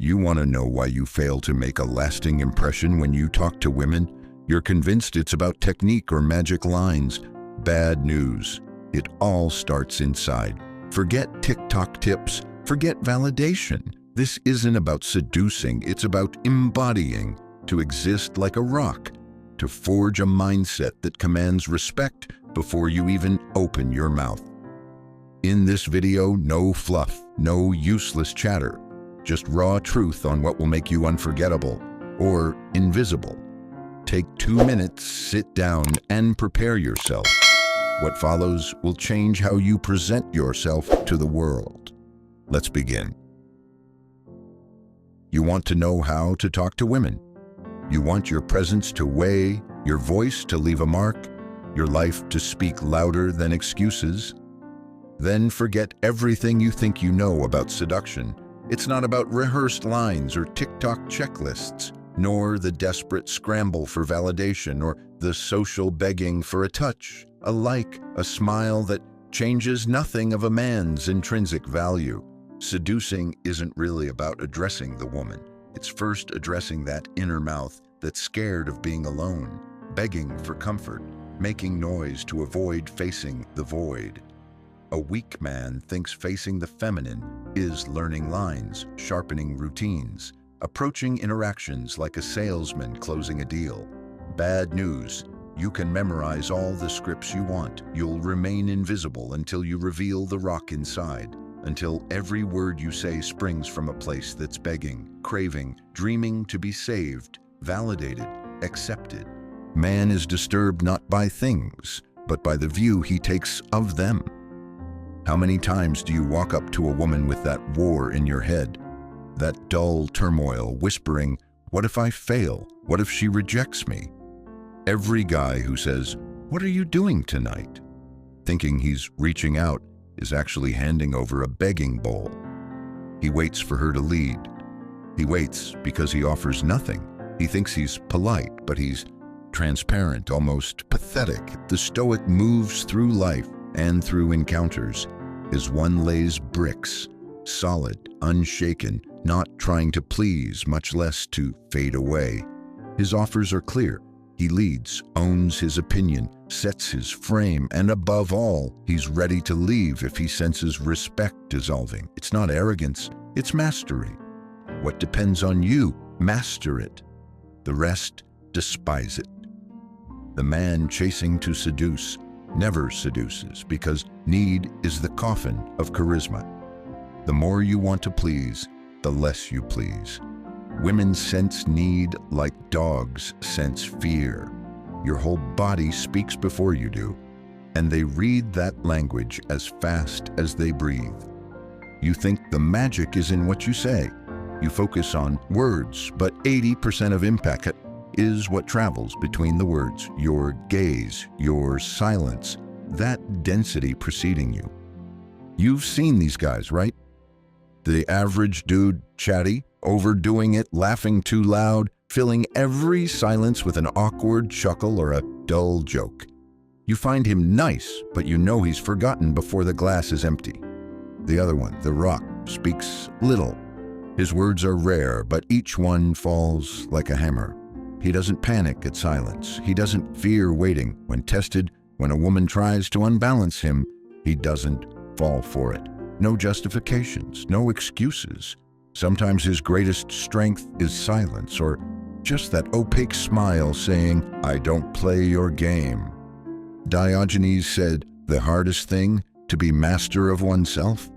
You want to know why you fail to make a lasting impression when you talk to women? You're convinced it's about technique or magic lines. Bad news. It all starts inside. Forget TikTok tips. Forget validation. This isn't about seducing. It's about embodying. To exist like a rock. To forge a mindset that commands respect before you even open your mouth. In this video, no fluff, no useless chatter. Just raw truth on what will make you unforgettable or invisible. Take 2 minutes, sit down, and prepare yourself. What follows will change how you present yourself to the world. Let's begin. You want to know how to talk to women. You want your presence to weigh, your voice to leave a mark, your life to speak louder than excuses. Then forget everything you think you know about seduction. It's not about rehearsed lines or TikTok checklists, nor the desperate scramble for validation or the social begging for a touch, a like, a smile that changes nothing of a man's intrinsic value. Seducing isn't really about addressing the woman. It's first addressing that inner mouth that's scared of being alone, begging for comfort, making noise to avoid facing the void. A weak man thinks facing the feminine is learning lines, sharpening routines, approaching interactions like a salesman closing a deal. Bad news. You can memorize all the scripts you want. You'll remain invisible until you reveal the rock inside, until every word you say springs from a place that's begging, craving, dreaming to be saved, validated, accepted. Man is disturbed not by things, but by the view he takes of them. How many times do you walk up to a woman with that war in your head? That dull turmoil, whispering, what if I fail? What if she rejects me? Every guy who says, what are you doing tonight? Thinking he's reaching out is actually handing over a begging bowl. He waits for her to lead. He waits because he offers nothing. He thinks he's polite, but he's transparent, almost pathetic. The stoic moves through life and through encounters as one lays bricks, solid, unshaken, not trying to please, much less to fade away. His offers are clear. He leads, owns his opinion, sets his frame, and above all, he's ready to leave if he senses respect dissolving. It's not arrogance, it's mastery. What depends on you, master it. The rest, despise it. The man chasing to seduce never seduces because need is the coffin of charisma. The more you want to please, the less you please. Women sense need like dogs sense fear. Your whole body speaks before you do, and they read that language as fast as they breathe. You think the magic is in what you say. You focus on words, but 80% of impact is what travels between the words, your gaze, your silence, that density preceding you. You've seen these guys, right? The average dude, chatty, overdoing it, laughing too loud, filling every silence with an awkward chuckle or a dull joke. You find him nice, but you know he's forgotten before the glass is empty. The other one, the rock, speaks little. His words are rare, but each one falls like a hammer. He doesn't panic at silence. He doesn't fear waiting. When tested, when a woman tries to unbalance him, he doesn't fall for it. No justifications, no excuses. Sometimes his greatest strength is silence, or just that opaque smile saying, I don't play your game. Diogenes said, the hardest thing, to be master of oneself.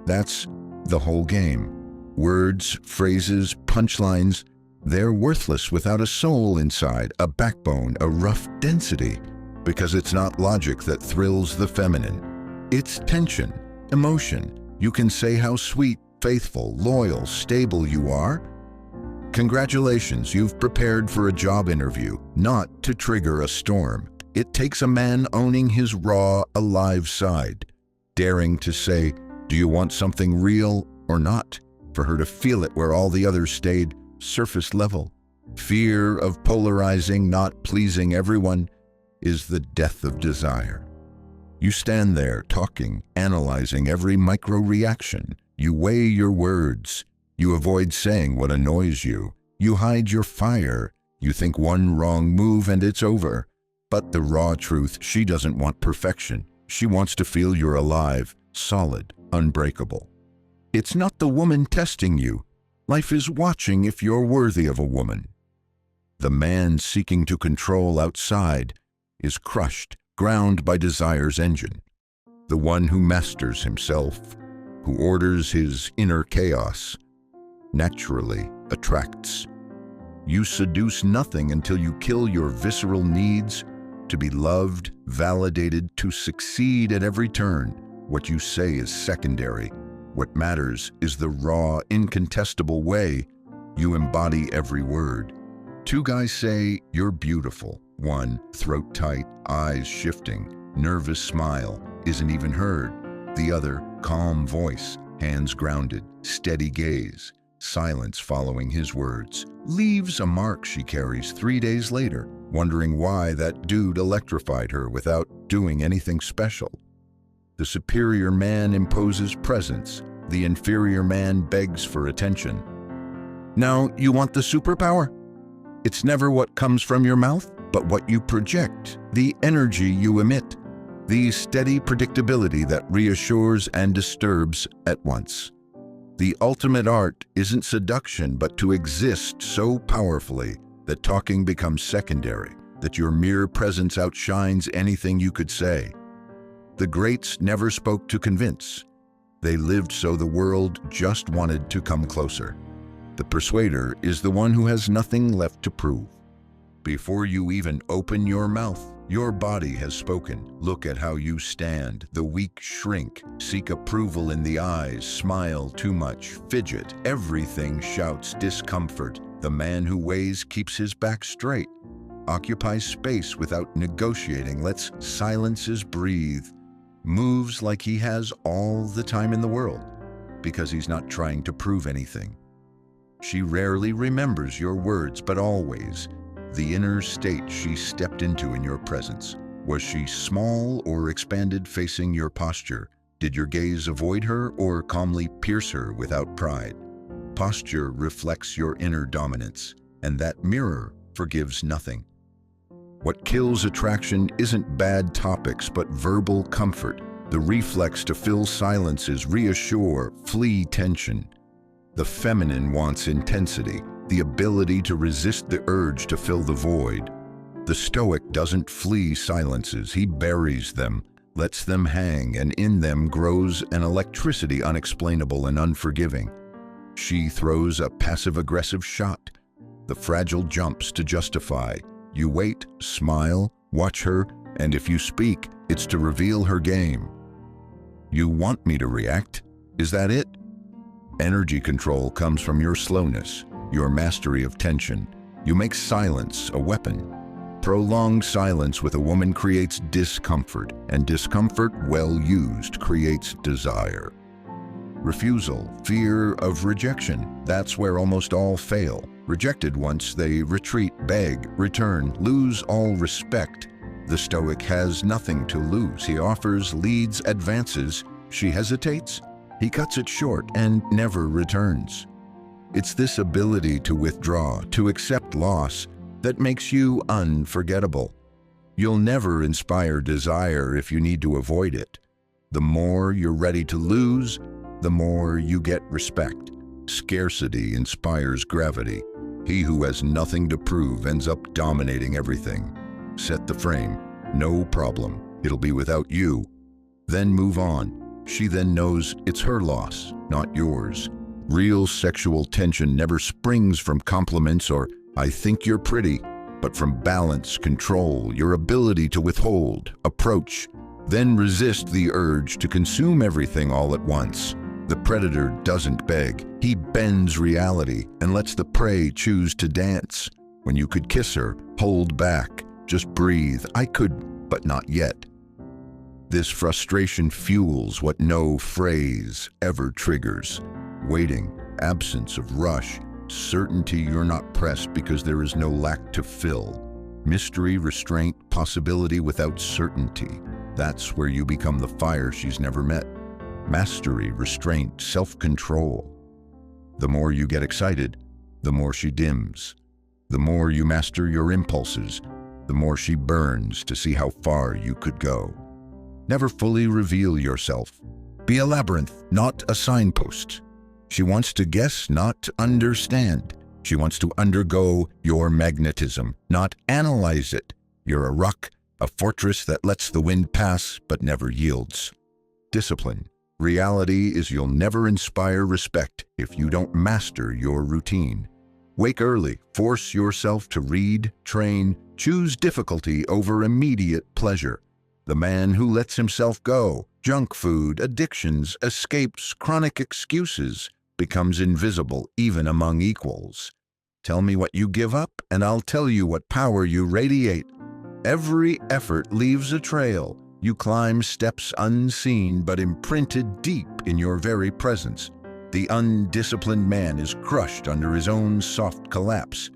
That's the whole game. Words, phrases, punchlines, they're worthless without a soul inside, a backbone, a rough density, because it's not logic that thrills the feminine. It's tension, emotion. You can say how sweet, faithful, loyal, stable you are. Congratulations, you've prepared for a job interview, not to trigger a storm. It takes a man owning his raw, alive side, daring to say, do you want something real or not? For her to feel it where all the others stayed surface level. Fear of polarizing, not pleasing everyone, is the death of desire. You stand there talking, analyzing every micro-reaction. You weigh your words. You avoid saying what annoys you. You hide your fire. You think one wrong move and it's over. But the raw truth, she doesn't want perfection. She wants to feel you're alive, solid, unbreakable. It's not the woman testing you. Life is watching if you're worthy of a woman. The man seeking to control outside is crushed, ground by desire's engine. The one who masters himself, who orders his inner chaos, naturally attracts. You seduce nothing until you kill your visceral needs to be loved, validated, to succeed at every turn. What you say is secondary. What matters is the raw, incontestable way you embody every word. Two guys say, "You're beautiful." One, throat tight, eyes shifting, nervous smile, isn't even heard. The other, calm voice, hands grounded, steady gaze, silence following his words, leaves a mark she carries 3 days later, wondering why that dude electrified her without doing anything special. The superior man imposes presence. The inferior man begs for attention. Now, you want the superpower? It's never what comes from your mouth, but what you project, the energy you emit, the steady predictability that reassures and disturbs at once. The ultimate art isn't seduction, but to exist so powerfully that talking becomes secondary, that your mere presence outshines anything you could say. The greats never spoke to convince. They lived so the world just wanted to come closer. The persuader is the one who has nothing left to prove. Before you even open your mouth, your body has spoken. Look at how you stand. The weak shrink, seek approval in the eyes, smile too much, fidget. Everything shouts discomfort. The man who weighs keeps his back straight, occupies space without negotiating, lets silences breathe, moves like he has all the time in the world, because he's not trying to prove anything. She rarely remembers your words, but always the inner state she stepped into in your presence. Was she small or expanded facing your posture? Did your gaze avoid her or calmly pierce her without pride? Posture reflects your inner dominance, and that mirror forgives nothing. What kills attraction isn't bad topics, but verbal comfort, the reflex to fill silences, reassure, flee tension. The feminine wants intensity, the ability to resist the urge to fill the void. The stoic doesn't flee silences, he buries them, lets them hang, and in them grows an electricity unexplainable and unforgiving. She throws a passive-aggressive shot. The fragile jumps to justify. You wait, smile, watch her, and if you speak, it's to reveal her game. You want me to react? Is that it? Energy control comes from your slowness, your mastery of tension. You make silence a weapon. Prolonged silence with a woman creates discomfort, and discomfort, well used, creates desire. Refusal, fear of rejection, that's where almost all fail. Rejected once, they retreat, beg, return, lose all respect. The stoic has nothing to lose. He offers, leads, advances. She hesitates. He cuts it short and never returns. It's this ability to withdraw, to accept loss, that makes you unforgettable. You'll never inspire desire if you need to avoid it. The more you're ready to lose, the more you get respect. Scarcity inspires gravity. He who has nothing to prove ends up dominating everything. Set the frame. No problem. It'll be without you. Then move on. She then knows it's her loss, not yours. Real sexual tension never springs from compliments or "I think you're pretty," but from balance, control, your ability to withhold, approach, then resist the urge to consume everything all at once. The predator doesn't beg. He bends reality and lets the prey choose to dance. When you could kiss her, hold back. Just breathe. I could, but not yet. This frustration fuels what no phrase ever triggers. Waiting, absence of rush, certainty you're not pressed because there is no lack to fill. Mystery, restraint, possibility without certainty. That's where you become the fire she's never met. Mastery, restraint, self-control. The more you get excited, the more she dims. The more you master your impulses, the more she burns to see how far you could go. Never fully reveal yourself. Be a labyrinth, not a signpost. She wants to guess, not to understand. She wants to undergo your magnetism, not analyze it. You're a rock, a fortress that lets the wind pass but never yields. Discipline. Reality is you'll never inspire respect if you don't master your routine. Wake early, force yourself to read, train, choose difficulty over immediate pleasure. The man who lets himself go, junk food, addictions, escapes, chronic excuses, becomes invisible even among equals. Tell me what you give up, and I'll tell you what power you radiate. Every effort leaves a trail. You climb steps unseen but imprinted deep in your very presence. The undisciplined man is crushed under his own soft collapse.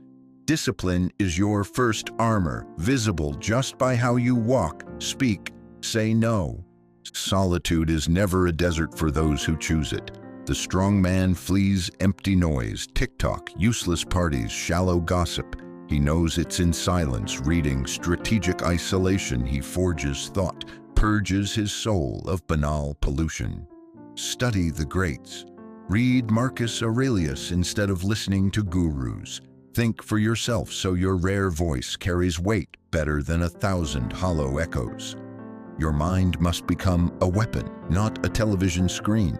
Discipline is your first armor, visible just by how you walk, speak, say no. Solitude is never a desert for those who choose it. The strong man flees empty noise, TikTok, useless parties, shallow gossip. He knows it's in silence, reading, strategic isolation. He forges thought, purges his soul of banal pollution. Study the greats. Read Marcus Aurelius instead of listening to gurus. Think for yourself so your rare voice carries weight better than 1,000 hollow echoes. Your mind must become a weapon, not a television screen.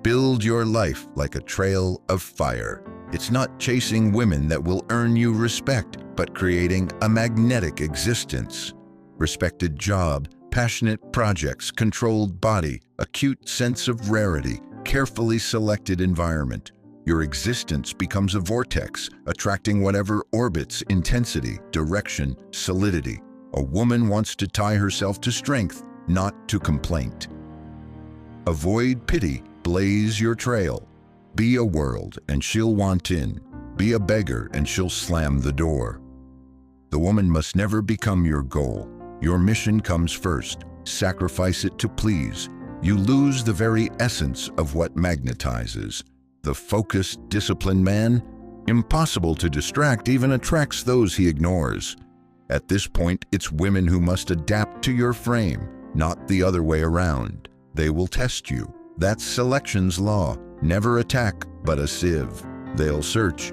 Build your life like a trail of fire. It's not chasing women that will earn you respect, but creating a magnetic existence. Respected job, passionate projects, controlled body, acute sense of rarity, carefully selected environment. Your existence becomes a vortex, attracting whatever orbits intensity, direction, solidity. A woman wants to tie herself to strength, not to complaint. Avoid pity, blaze your trail. Be a world and she'll want in. Be a beggar and she'll slam the door. The woman must never become your goal. Your mission comes first. Sacrifice it to please. You lose the very essence of what magnetizes. The focused, disciplined man, impossible to distract, even attracts those he ignores. At this point, it's women who must adapt to your frame, not the other way around. They will test you. That's selection's law. Never attack, but a sieve. They'll search.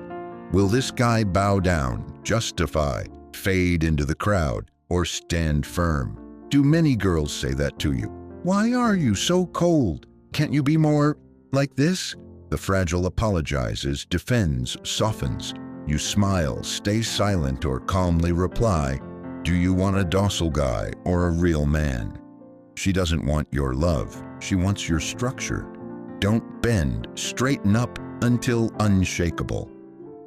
Will this guy bow down, justify, fade into the crowd, or stand firm? Do many girls say that to you? Why are you so cold? Can't you be more like this? The fragile apologizes, defends, softens. You smile, stay silent, or calmly reply, do you want a docile guy or a real man? She doesn't want your love. She wants your structure. Don't bend, straighten up until unshakable.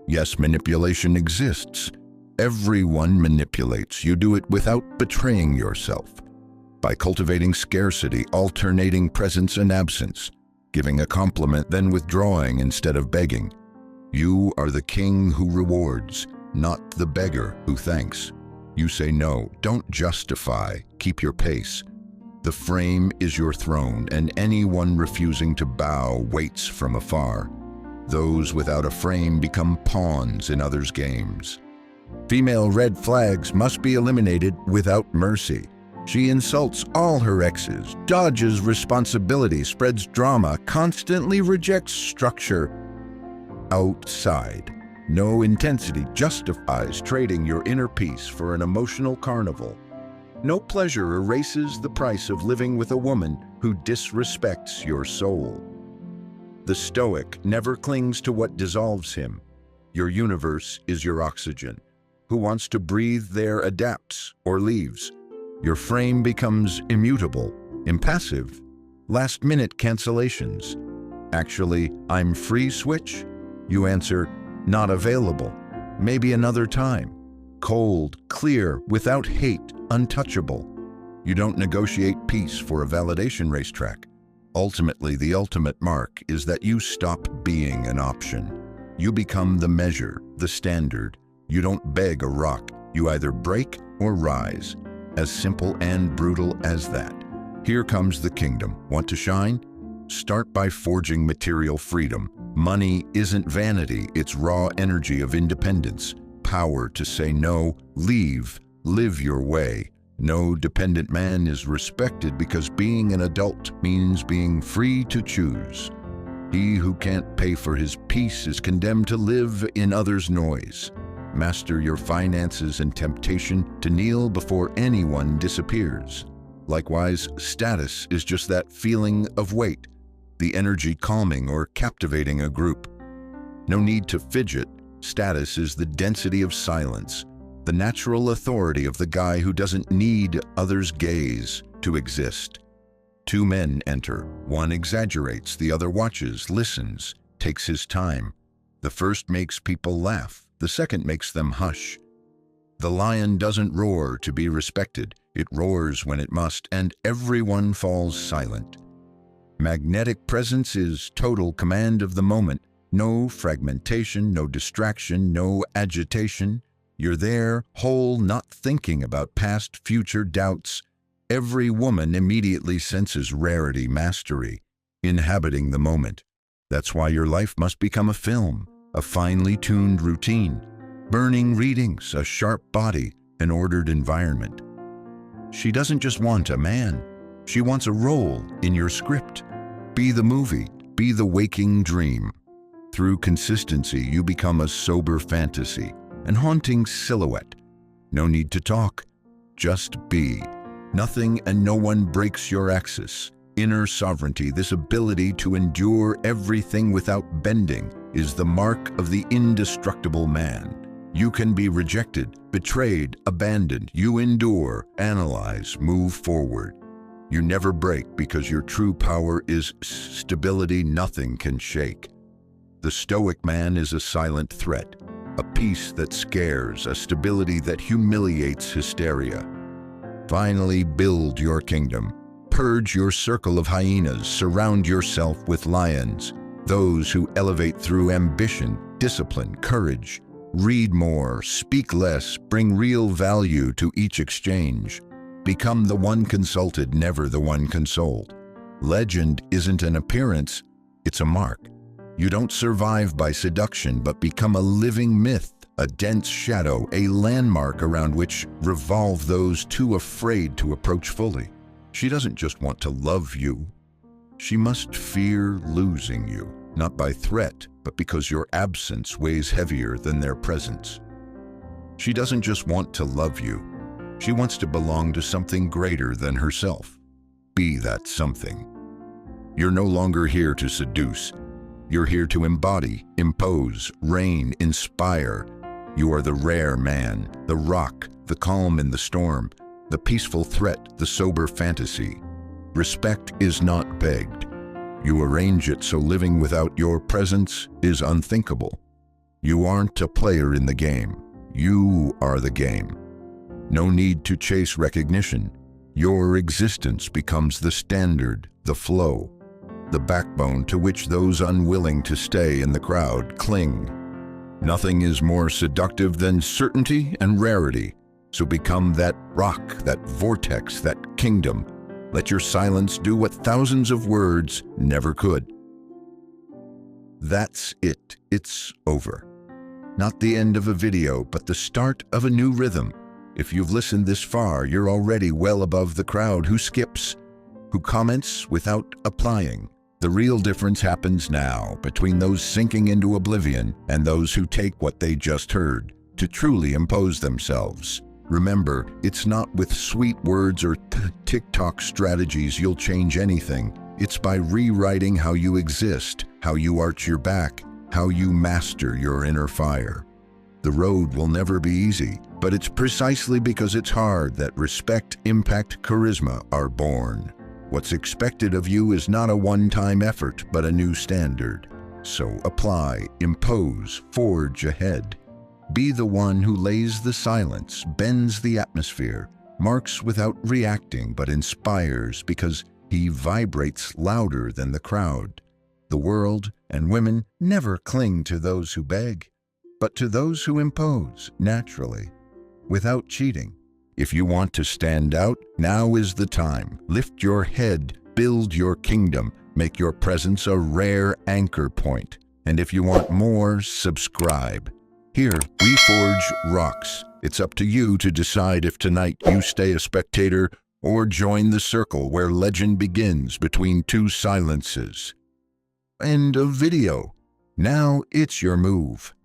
Yes, manipulation exists. Everyone manipulates. You do it without betraying yourself. By cultivating scarcity, alternating presence and absence, giving a compliment, then withdrawing instead of begging. You are the king who rewards, not the beggar who thanks. You say no, don't justify, keep your pace. The frame is your throne, and anyone refusing to bow waits from afar. Those without a frame become pawns in others' games. Female red flags must be eliminated without mercy. She insults all her exes, dodges responsibility, spreads drama, constantly rejects structure. Outside. No intensity justifies trading your inner peace for an emotional carnival. No pleasure erases the price of living with a woman who disrespects your soul. The Stoic never clings to what dissolves him. Your universe is your oxygen. Who wants to breathe there adapts or leaves. Your frame becomes immutable, impassive, last-minute cancellations. Actually, I'm free switch? You answer, not available, maybe another time. Cold, clear, without hate, untouchable. You don't negotiate peace for a validation racetrack. Ultimately, the ultimate mark is that you stop being an option. You become the measure, the standard. You don't beg a rock. You either break or rise. As simple and brutal as that. Here comes the kingdom. Want to shine? Start by forging material freedom. Money isn't vanity, it's raw energy of independence. Power to say no, leave, live your way. No dependent man is respected because being an adult means being free to choose. He who can't pay for his peace is condemned to live in others' noise. Master your finances and temptation to kneel before anyone disappears. Likewise, status is just that feeling of weight, the energy calming or captivating a group. No need to fidget. Status is the density of silence, the natural authority of the guy who doesn't need others' gaze to exist. Two men enter. One exaggerates, the other watches, listens, takes his time. The first makes people laugh, the second makes them hush. The lion doesn't roar to be respected, it roars when it must, and everyone falls silent. Magnetic presence is total command of the moment. No fragmentation, no distraction, no agitation. You're there, whole, not thinking about past, future doubts. Every woman immediately senses rarity, mastery, inhabiting the moment. That's why your life must become a film, a finely tuned routine. Burning readings, a sharp body, an ordered environment. She doesn't just want a man. She wants a role in your script. Be the movie, be the waking dream. Through consistency, you become a sober fantasy, an haunting silhouette. No need to talk, just be. Nothing and no one breaks your axis. Inner sovereignty, this ability to endure everything without bending, is the mark of the indestructible man. You can be rejected, betrayed, abandoned. You endure, analyze, move forward. You never break because your true power is stability nothing can shake. The stoic man is a silent threat, a peace that scares, a stability that humiliates hysteria. Finally, build your kingdom. Purge your circle of hyenas, surround yourself with lions, those who elevate through ambition, discipline, courage. Read more, speak less, bring real value to each exchange. Become the one consulted, never the one consoled. Legend isn't an appearance, it's a mark. You don't survive by seduction, but become a living myth, a dense shadow, a landmark around which revolve those too afraid to approach fully. She doesn't just want to love you. She must fear losing you, not by threat, but because your absence weighs heavier than their presence. She doesn't just want to love you. She wants to belong to something greater than herself. Be that something. You're no longer here to seduce. You're here to embody, impose, reign, inspire. You are the rare man, the rock, the calm in the storm, the peaceful threat, the sober fantasy. Respect is not begged. You arrange it so living without your presence is unthinkable. You aren't a player in the game. You are the game. No need to chase recognition. Your existence becomes the standard, the flow, the backbone to which those unwilling to stay in the crowd cling. Nothing is more seductive than certainty and rarity. So become that rock, that vortex, that kingdom. Let your silence do what thousands of words never could. That's it. It's over. Not the end of a video, but the start of a new rhythm. If you've listened this far, you're already well above the crowd who skips, who comments without applying. The real difference happens now between those sinking into oblivion and those who take what they just heard to truly impose themselves. Remember, it's not with sweet words or TikTok strategies you'll change anything. It's by rewriting how you exist, how you arch your back, how you master your inner fire. The road will never be easy, but it's precisely because it's hard that respect, impact, charisma are born. What's expected of you is not a one-time effort, but a new standard. So apply, impose, forge ahead. Be the one who lays the silence, bends the atmosphere, marks without reacting but inspires because he vibrates louder than the crowd. The world and women never cling to those who beg, but to those who impose naturally, without cheating. If you want to stand out, now is the time. Lift your head, build your kingdom, Make your presence a rare anchor point. And if you want more, subscribe. Here, we forge rocks. It's up to you to decide if tonight you stay a spectator or join the circle where legend begins between two silences. End of video. Now it's your move.